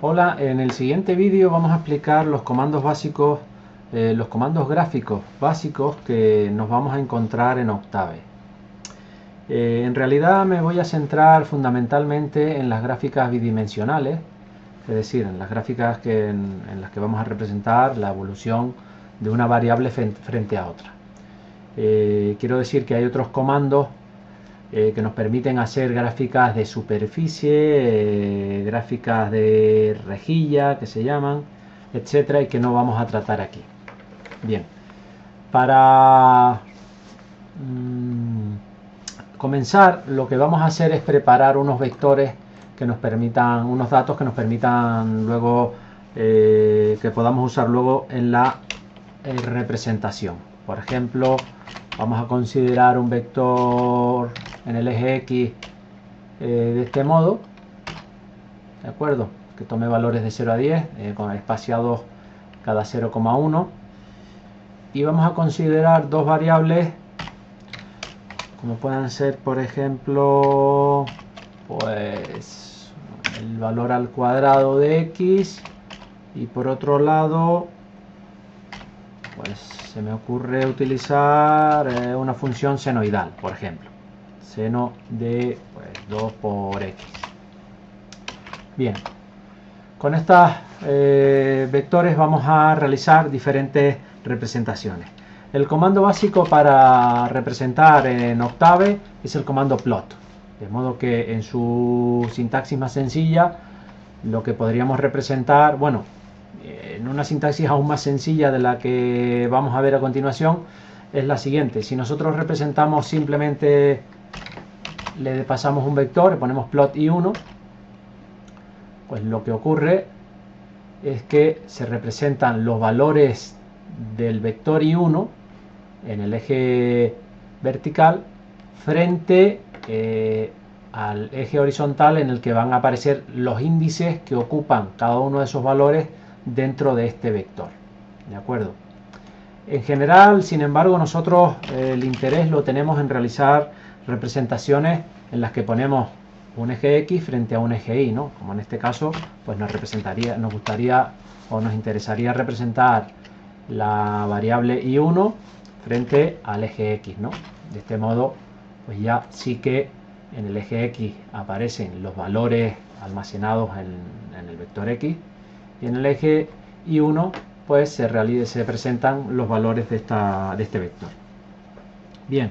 Hola, en el siguiente vídeo vamos a explicar los comandos básicos, los comandos gráficos básicos que nos vamos a encontrar en Octave. En realidad me voy a centrar fundamentalmente en las gráficas bidimensionales, es decir, en las gráficas en las que vamos a representar la evolución de una variable frente a otra. Quiero decir que hay otros comandos que nos permiten hacer gráficas de superficie, gráficas de rejilla, que se llaman, etcétera, y que no vamos a tratar aquí. Bien, para comenzar, lo que vamos a hacer es preparar unos vectores que nos permitan, unos datos que nos permitan luego, que podamos usar luego en la representación. Por ejemplo, vamos a considerar un vector en el eje X de este modo, ¿de acuerdo? Que tome valores de 0 a 10, espaciados cada 0,1. Y vamos a considerar dos variables, como pueden ser, por ejemplo, pues el valor al cuadrado de X, y por otro lado, pues se me ocurre utilizar una función senoidal, por ejemplo. Seno de 2 por X. Bien, con estos vectores vamos a realizar diferentes representaciones. El comando básico para representar en Octave es el comando plot, de modo que en su sintaxis más sencilla lo que podríamos representar, bueno, en una sintaxis aún más sencilla de la que vamos a ver a continuación, es la siguiente. Si nosotros representamos simplemente, le pasamos un vector, ponemos plot i1, pues lo que ocurre es que se representan los valores del vector i1 en el eje vertical frente al eje horizontal, en el que van a aparecer los índices que ocupan cada uno de esos valores dentro de este vector, ¿de acuerdo? En general, sin embargo, nosotros el interés lo tenemos en realizar representaciones en las que ponemos un eje X frente a un eje Y, ¿no? Como en este caso, pues nos gustaría o nos interesaría representar la variable i1 frente al eje X, ¿no? De este modo, pues ya sí que en el eje X aparecen los valores almacenados en el vector X, y en el eje i1 pues se presentan los valores de este vector. Bien,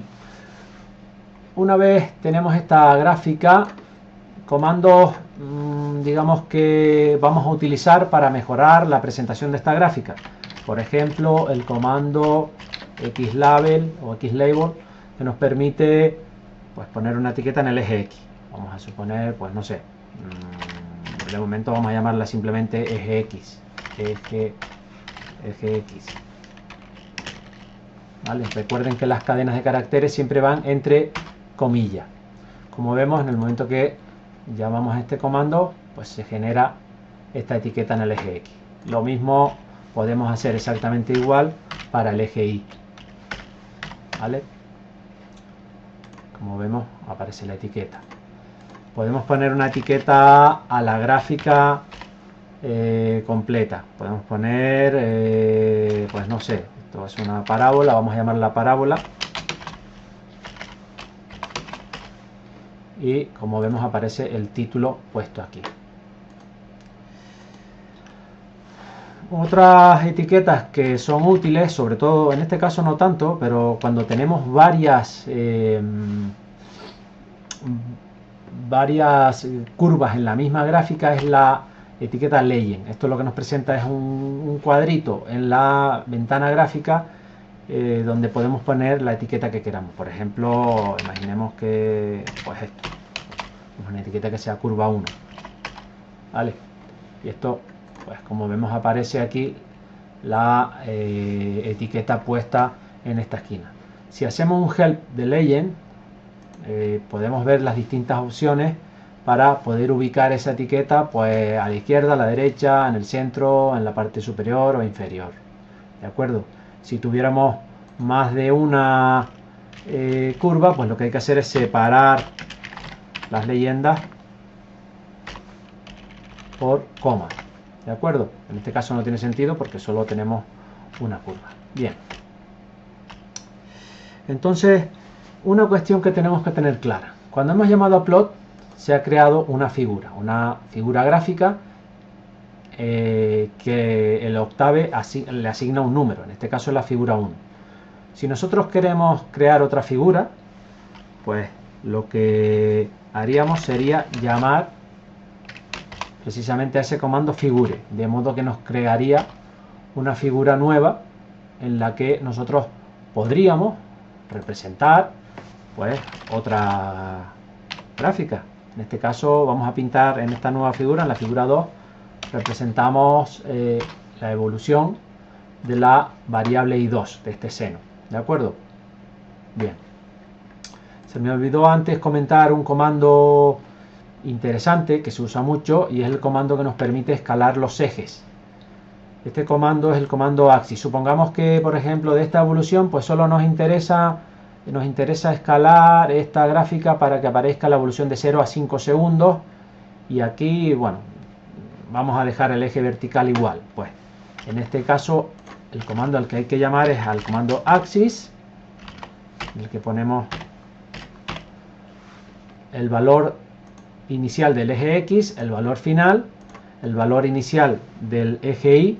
una vez tenemos esta gráfica, comandos digamos que vamos a utilizar para mejorar la presentación de esta gráfica. Por ejemplo, el comando xlabel o xlabel, que nos permite pues poner una etiqueta en el eje X. Vamos a suponer, pues no sé, de momento vamos a llamarla simplemente eje X, eje X. ¿Vale? Recuerden que las cadenas de caracteres siempre van entre comillas. Como vemos, en el momento que llamamos a este comando, pues se genera esta etiqueta en el eje X. Lo mismo podemos hacer exactamente igual para el eje Y. ¿Vale? Como vemos, aparece la etiqueta. Podemos poner una etiqueta a la gráfica completa. Podemos poner, pues no sé, esto es una parábola, vamos a llamarla parábola. Y como vemos, aparece el título puesto aquí. Otras etiquetas que son útiles, sobre todo en este caso no tanto, pero cuando tenemos varias curvas en la misma gráfica, es la etiqueta legend. Esto lo que nos presenta es un cuadrito en la ventana gráfica donde podemos poner la etiqueta que queramos. Por ejemplo, imaginemos que pues esto, una etiqueta que sea curva 1, ¿vale? Y esto, pues como vemos, aparece aquí la etiqueta puesta en esta esquina. Si hacemos un help de legend, podemos ver las distintas opciones para poder ubicar esa etiqueta, pues a la izquierda, a la derecha, en el centro, en la parte superior o inferior, ¿de acuerdo? Si tuviéramos más de una curva, pues lo que hay que hacer es separar las leyendas por coma. ¿De acuerdo? En este caso no tiene sentido porque solo tenemos una curva. Bien. Entonces, una cuestión que tenemos que tener clara. Cuando hemos llamado a plot, se ha creado una figura gráfica que el Octave le asigna un número. En este caso es la figura 1. Si nosotros queremos crear otra figura, pues lo que haríamos sería llamar precisamente a ese comando figure, de modo que nos crearía una figura nueva en la que nosotros podríamos representar pues otra gráfica. En este caso vamos a pintar en esta nueva figura, en la figura 2, representamos la evolución de la variable I2 de este seno. ¿De acuerdo? Bien. Se me olvidó antes comentar un comando interesante que se usa mucho y es el comando que nos permite escalar los ejes. Este comando es el comando axis. Supongamos que, por ejemplo, de esta evolución pues solo nos interesa escalar esta gráfica para que aparezca la evolución de 0 a 5 segundos y aquí, bueno, vamos a dejar el eje vertical igual. Pues en este caso el comando al que hay que llamar es al comando axis, en el que ponemos el valor inicial del eje X, el valor final, el valor inicial del eje Y,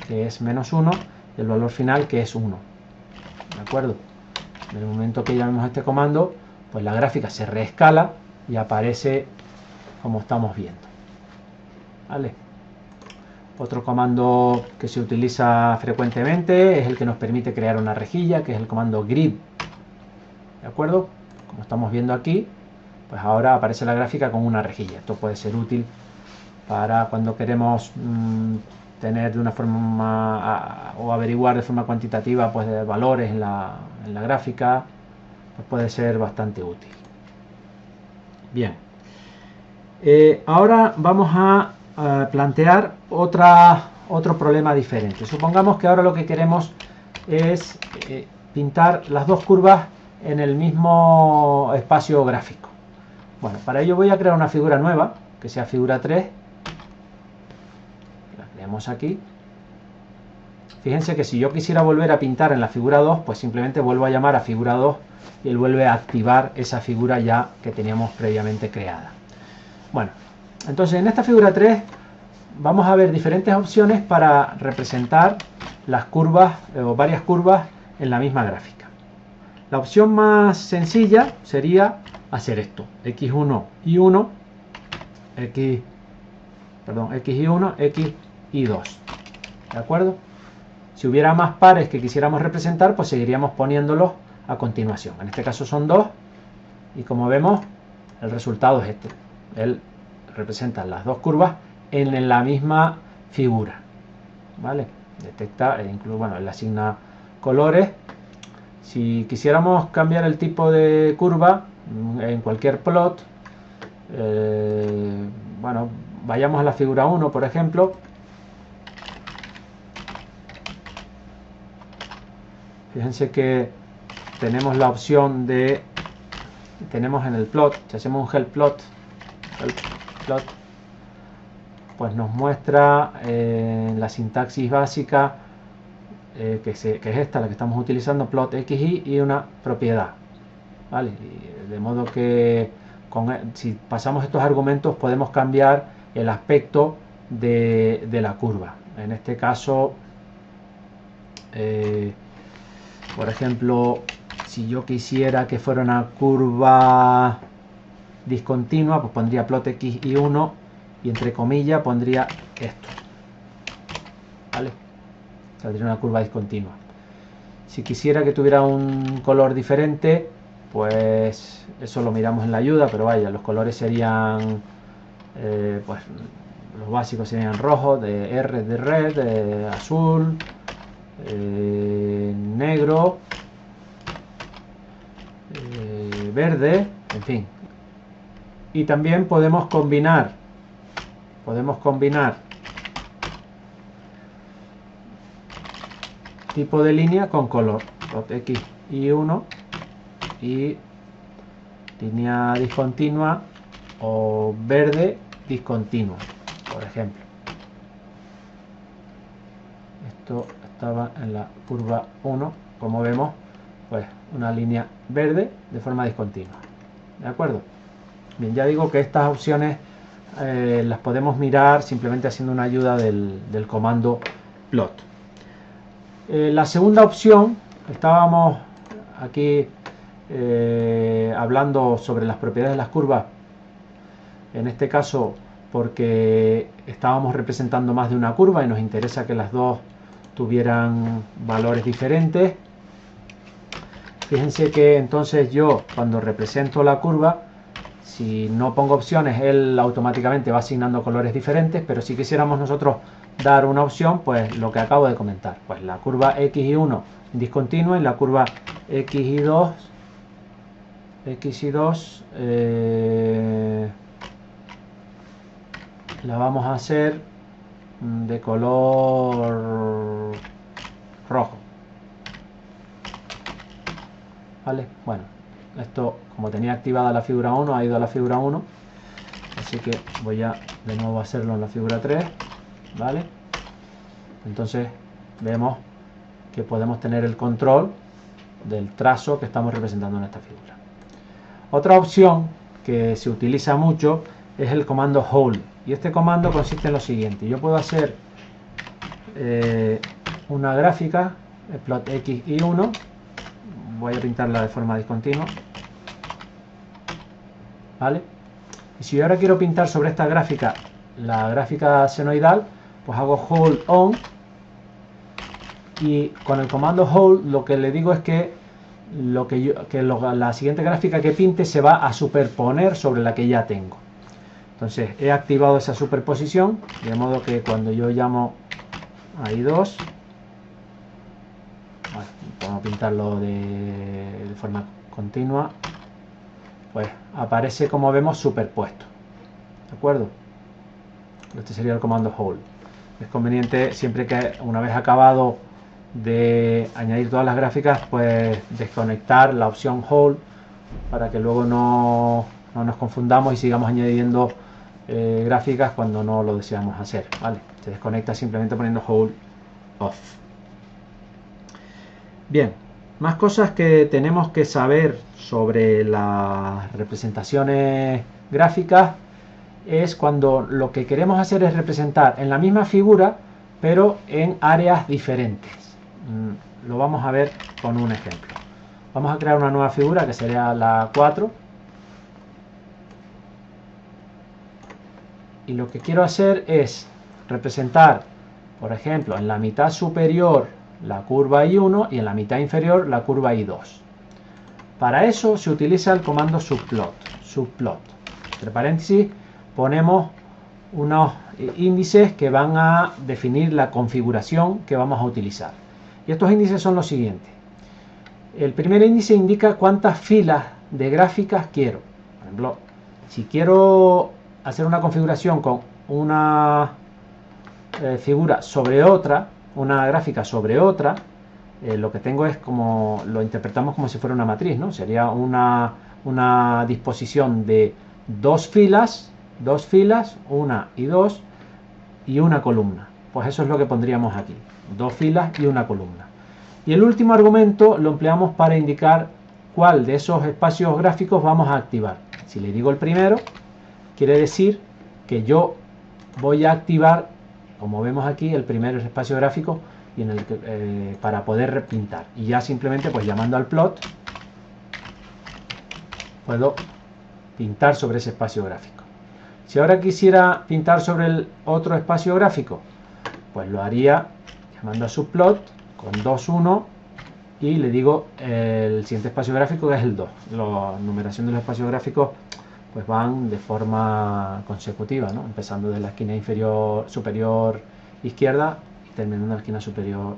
que es -1, y el valor final, que es 1. ¿De acuerdo? En el momento que llamemos este comando, pues la gráfica se reescala y aparece como estamos viendo. ¿Vale? Otro comando que se utiliza frecuentemente es el que nos permite crear una rejilla, que es el comando grid. ¿De acuerdo? Como estamos viendo aquí, pues ahora aparece la gráfica con una rejilla. Esto puede ser útil para cuando queremos tener de una forma o averiguar de forma cuantitativa pues de valores en la gráfica, pues puede ser bastante útil. Bien, ahora vamos a plantear otro problema diferente. Supongamos que ahora lo que queremos es pintar las dos curvas en el mismo espacio gráfico. Bueno, para ello voy a crear una figura nueva, que sea figura 3. La creamos aquí. Fíjense que si yo quisiera volver a pintar en la figura 2, pues simplemente vuelvo a llamar a figura 2 y él vuelve a activar esa figura ya que teníamos previamente creada. Bueno, entonces en esta figura 3 vamos a ver diferentes opciones para representar las curvas o varias curvas en la misma gráfica. La opción más sencilla sería hacer esto: x1 y 1, x1, x y 2. ¿De acuerdo? Si hubiera más pares que quisiéramos representar, pues seguiríamos poniéndolos a continuación. En este caso son 2 y como vemos el resultado es este. Él representa las dos curvas en la misma figura. ¿Vale? Detecta e incluso, bueno, él asigna colores. Si quisiéramos cambiar el tipo de curva en cualquier plot, bueno, vayamos a la figura 1, por ejemplo. Fíjense que tenemos la opción de, tenemos en el plot, si hacemos un help plot, pues nos muestra la sintaxis básica, que es esta, la que estamos utilizando, plot xy y una propiedad. ¿Vale? De modo que si pasamos estos argumentos podemos cambiar el aspecto de la curva. En este caso, por ejemplo, si yo quisiera que fuera una curva discontinua, pues pondría plot x y 1 y entre comillas pondría esto. ¿Vale? Saldría una curva discontinua. Si quisiera que tuviera un color diferente, pues eso lo miramos en la ayuda, pero vaya, los colores serían, pues los básicos serían rojo, de red, azul, negro, verde, en fin. Y también podemos combinar tipo de línea con color, plot x y 1 y línea discontinua o verde discontinua, por ejemplo. Esto estaba en la curva 1, como vemos, pues una línea verde de forma discontinua. ¿De acuerdo? Bien, ya digo que estas opciones las podemos mirar simplemente haciendo una ayuda del comando plot. La segunda opción, estábamos aquí hablando sobre las propiedades de las curvas, en este caso porque estábamos representando más de una curva y nos interesa que las dos tuvieran valores diferentes. Fíjense que entonces yo, cuando represento la curva, si no pongo opciones, él automáticamente va asignando colores diferentes, pero si quisiéramos nosotros dar una opción, pues lo que acabo de comentar, pues la curva X1 discontinua y la curva X2 la vamos a hacer de color rojo. ¿Vale? Bueno, esto, como tenía activada la figura 1, ha ido a la figura 1, así que voy a de nuevo hacerlo en la figura 3, ¿vale? Entonces vemos que podemos tener el control del trazo que estamos representando en esta figura. Otra opción que se utiliza mucho es el comando hold, y este comando consiste en lo siguiente: yo puedo hacer una gráfica, plot X y 1, voy a pintarla de forma discontinua, ¿vale? Y si yo ahora quiero pintar sobre esta gráfica, la gráfica senoidal, pues hago hold on, y con el comando hold lo que le digo es que la siguiente gráfica que pinte se va a superponer sobre la que ya tengo. Entonces he activado esa superposición, de modo que cuando yo llamo a I2, bueno, vamos a pintarlo de forma continua, pues aparece, como vemos, superpuesto. ¿De acuerdo? Este sería el comando hold. Es conveniente, siempre que una vez acabado de añadir todas las gráficas, pues desconectar la opción hold para que luego no nos confundamos y sigamos añadiendo gráficas cuando no lo deseamos hacer, ¿vale? Se desconecta simplemente poniendo hold off. Bien, más cosas que tenemos que saber sobre las representaciones gráficas es cuando lo que queremos hacer es representar en la misma figura pero en áreas diferentes. Lo vamos a ver con un ejemplo. Vamos a crear una nueva figura que sería la 4, y lo que quiero hacer es representar, por ejemplo, en la mitad superior la curva I1 y en la mitad inferior la curva I2. Para eso se utiliza el comando subplot. Entre paréntesis ponemos unos índices que van a definir la configuración que vamos a utilizar. Y estos índices son los siguientes. El primer índice indica cuántas filas de gráficas quiero. Por ejemplo, si quiero hacer una configuración con una figura sobre otra, una gráfica sobre otra, lo que tengo es, como lo interpretamos como si fuera una matriz, ¿no? Sería una disposición de dos filas, una y dos, y una columna. Pues eso es lo que pondríamos aquí, dos filas y una columna. Y el último argumento lo empleamos para indicar cuál de esos espacios gráficos vamos a activar. Si le digo el primero, quiere decir que yo voy a activar, como vemos aquí, el primer espacio gráfico y en el que, para poder repintar. Y ya simplemente, pues llamando al plot, puedo pintar sobre ese espacio gráfico. Si ahora quisiera pintar sobre el otro espacio gráfico, pues lo haría llamando a subplot con 2.1 y le digo el siguiente espacio gráfico, que es el 2. La numeración de los espacios gráficos pues van de forma consecutiva, ¿no? Empezando de la esquina superior izquierda y terminando en la esquina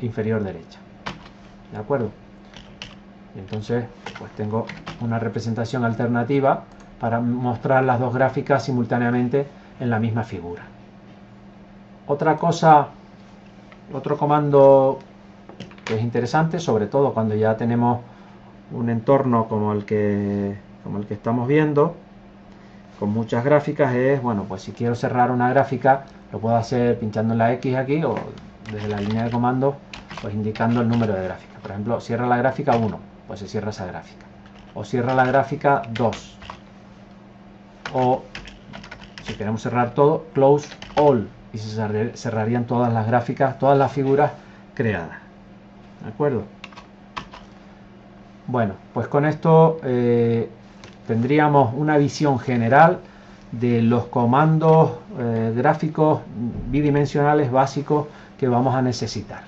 inferior derecha. ¿De acuerdo? Y entonces pues tengo una representación alternativa para mostrar las dos gráficas simultáneamente en la misma figura. Otro comando que es interesante, sobre todo cuando ya tenemos un entorno como el que estamos viendo, con muchas gráficas, es, bueno, pues si quiero cerrar una gráfica, Lo puedo hacer pinchando en la X aquí o desde la línea de comandos, pues indicando el número de gráfica. Por ejemplo, cierra la gráfica 1, pues se cierra esa gráfica. O cierra la gráfica 2. O si queremos cerrar todo, close all. Y se cerrarían todas las gráficas, todas las figuras creadas. ¿De acuerdo? Bueno, pues con esto tendríamos una visión general de los comandos gráficos bidimensionales básicos que vamos a necesitar.